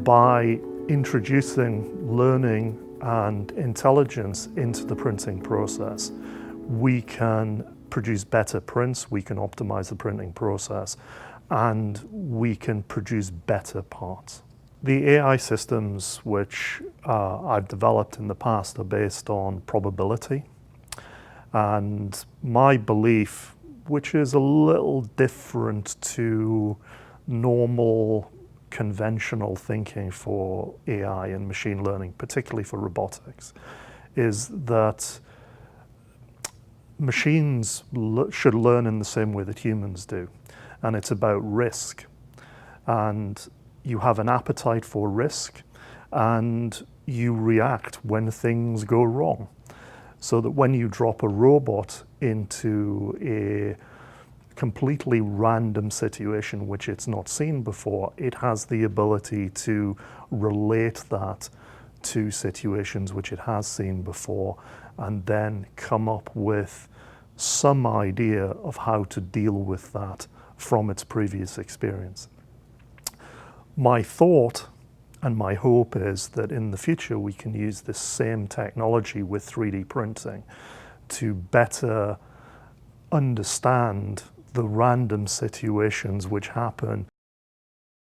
By introducing learning and intelligence into the printing process, we can produce better prints, we can optimize the printing process, and we can produce better parts. The AI systems which I've developed in the past are based on probability. And my belief, which is a little different to normal conventional thinking for AI and machine learning, particularly for robotics, is that machines should learn in the same way that humans do. And it's about risk. And you have an appetite for risk, and you react when things go wrong. So that when you drop a robot into a completely random situation which it's not seen before, it has the ability to relate that to situations which it has seen before, and then come up with some idea of how to deal with that from its previous experience. My thought and my hope is that in the future we can use this same technology with 3D printing to better understand the random situations which happen